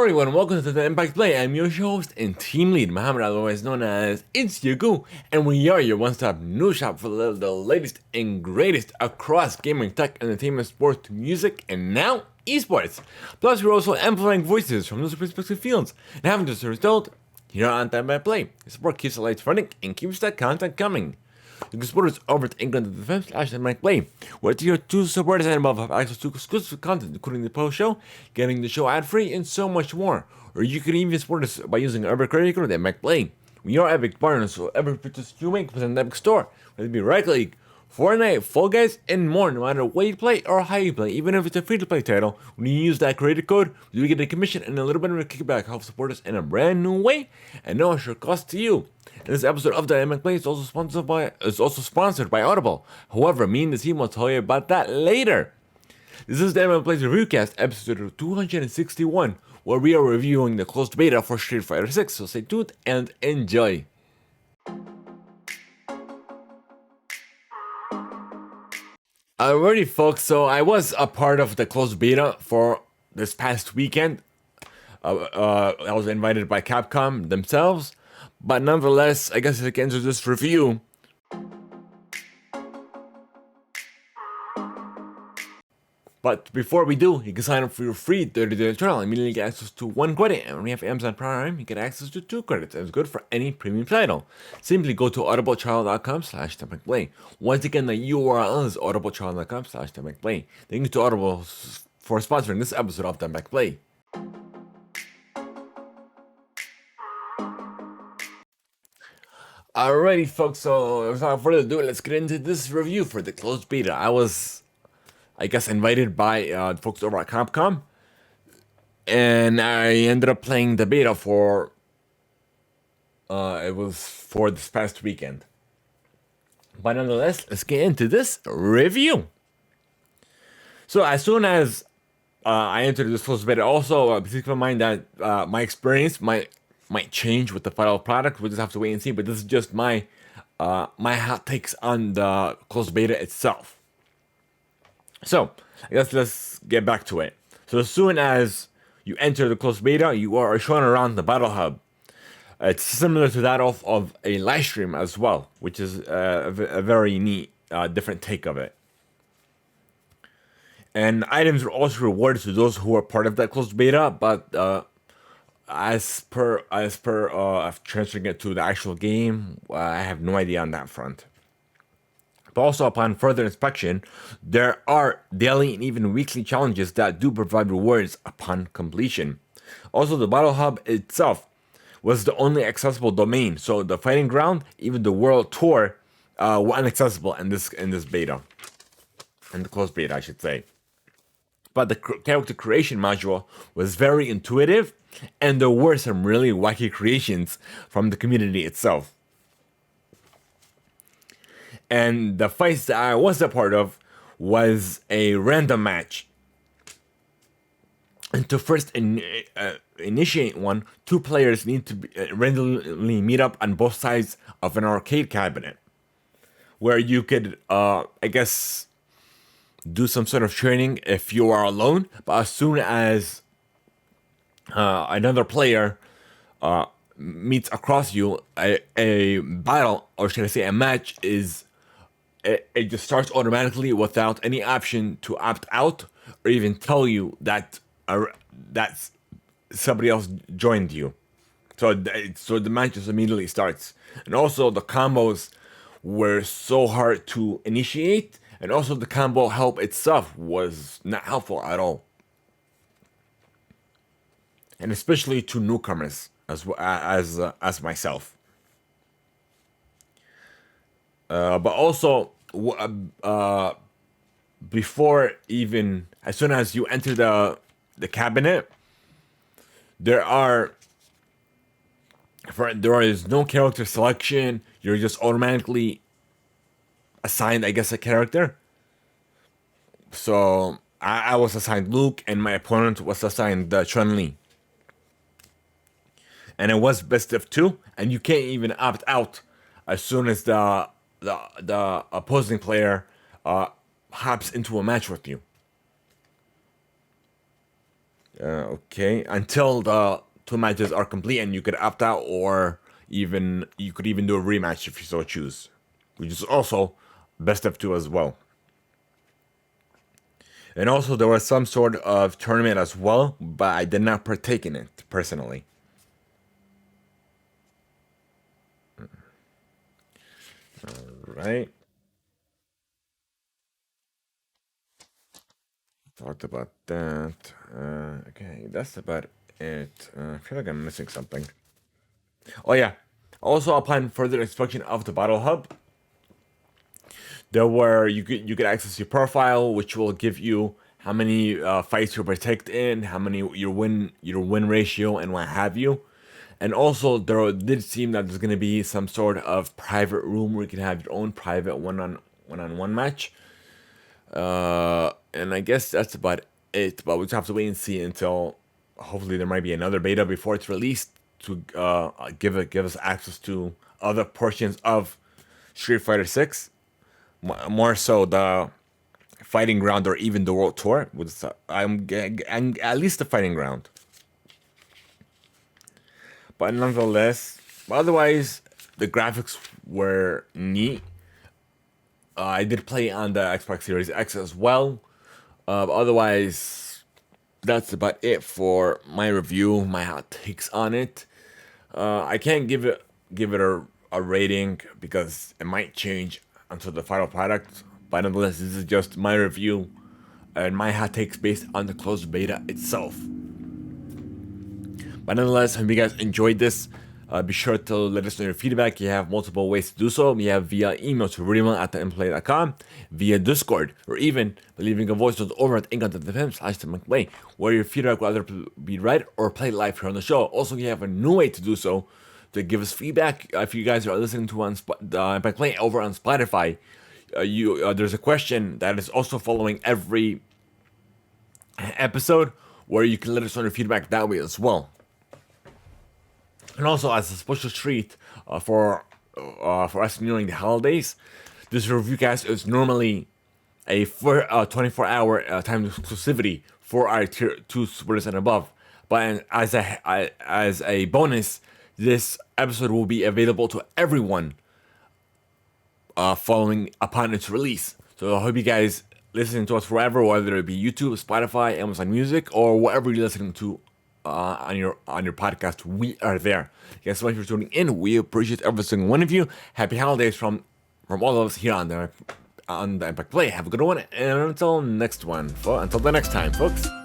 everyone, welcome to the Theimpactplay. I'm your host and team lead, Muhammad, otherwise known as It's Yagu, and we are your one-stop news shop for the latest and greatest across gaming, tech, entertainment, sports, music, and now esports. Plus, we're also amplifying voices from those respective fields, and having just a result, here on Theimpactplay. The support keeps the lights running and keeps that content coming. You can support us over at England.fm/Theimpactplay, where tier 2 supporters and above have access to exclusive content, including the post show, getting the show ad free, and so much more. Or you can even support us by using our credit card at Theimpactplay. We are Epic partners, so every purchase you make is in the Epic Store, whether it be Rocket League, Fortnite, Fall Guys, and more, no matter what you play or how you play. Even if it's a free-to-play title, when you use that credit code, you get a commission and a little bit of a kickback, help support us in a brand new way, and no extra cost to you. This episode of the Theimpactplay is also sponsored by Audible. However, me and the team will tell you about that later. This is the Theimpactplay's Reviewcast, episode 261, where we are reviewing the closed beta for Street Fighter 6, so stay tuned and enjoy. Alrighty folks, so I was a part of the closed beta for this past weekend. I was invited by Capcom themselves, but nonetheless, I guess I can enter this review. But before we do, you can sign up for your free 30-day trial and immediately get access to 1 credit. And when you have Amazon Prime, you get access to 2 credits. And it's good for any premium title. Simply go to audibletrial.com/Theimpactplay. Once again, the URL is audibletrial.com/Theimpactplay. Thank you to Audible for sponsoring this episode of Theimpactplay. Alrighty folks, so without further ado, let's get into this review for the closed beta. I was, invited by folks over at Capcom, and I ended up playing the beta for, it was for this past weekend. But nonetheless, let's get into this review. So as soon as I entered this closed beta, also please keep in mind that my experience might change with the final product. We'll just have to wait and see, but this is just my hot takes on the closed beta itself. So, I guess let's get back to it. So as soon as you enter the closed beta, you are shown around the Battle Hub. It's similar to that of a live stream as well, which is a very neat, different take of it. And items are also rewarded to those who are part of that closed beta, but as per transferring it to the actual game, I have no idea on that front. But also, upon further inspection, there are daily and even weekly challenges that do provide rewards upon completion. Also, the Battle Hub itself was the only accessible domain, so the fighting ground, even the world tour, were inaccessible in this beta, in the closed beta, I should say. But the character creation module was very intuitive, and there were some really wacky creations from the community itself. And the fights that I was a part of was a random match. And to first initiate one, 2 players need to randomly meet up on both sides of an arcade cabinet, where you could, do some sort of training if you are alone. But as soon as another player meets across you, a battle, or should I say a match, it just starts automatically without any option to opt out or even tell you that somebody else joined you. So the match just immediately starts. And also the combos were so hard to initiate, and also the combo help itself was not helpful at all. And especially to newcomers as myself. But also, before even, as soon as you enter the cabinet, there is no character selection. You're just automatically assigned, a character. So I was assigned Luke, and my opponent was assigned Chun-Li. And it was best of 2, and you can't even opt out as soon as the opposing player hops into a match with you. Okay, until the two matches are complete, and you could opt out, or even you could even do a rematch if you so choose, which is also best of two as well. And also, there was some sort of tournament as well, but I did not partake in it personally. Right? Talked about that. Okay, that's about it. I feel like I'm missing something. Oh yeah. Also, upon further inspection of the battle hub, there were you could access your profile, which will give you how many fights you protect in, how many your win ratio, and what have you. And also, there did seem that there's gonna be some sort of private room where you can have your own private one-on-one match. And I guess that's about it. But we just have to wait and see until hopefully there might be another beta before it's released to give us access to other portions of Street Fighter 6. More so the fighting ground or even the world tour. With I'm at least the fighting ground. But nonetheless, otherwise the graphics were neat. I did play on the Xbox Series X as well. Otherwise, that's about it for my review, my hot takes on it. I can't give it a rating because it might change until the final product. But nonetheless, this is just my review and my hot takes based on the closed beta itself. But nonetheless, I hope you guys enjoyed this. Be sure to let us know your feedback. You have multiple ways to do so. We have via email to remail@theimpactplay.com, via Discord, or even leaving a voice note over at anchor.fm/Theimpactplay, where your feedback will either be read or played live here on the show. Also, you have a new way to do so to give us feedback. If you guys are listening to the Impact Play over on Spotify, there's a question that is also following every episode where you can let us know your feedback that way as well. And also, as a special treat for us during the holidays, this review cast is normally a 24-hour time exclusivity for our tier 2 supporters and above. But as a bonus, this episode will be available to everyone following upon its release. So I hope you guys listen to us forever, whether it be YouTube, Spotify, Amazon Music, or whatever you're listening to on your podcast. We are there. Thanks so much for tuning in. We appreciate every single one of you. Happy holidays from all of us here on the Impact Play. Have a good one, and until the next time, folks.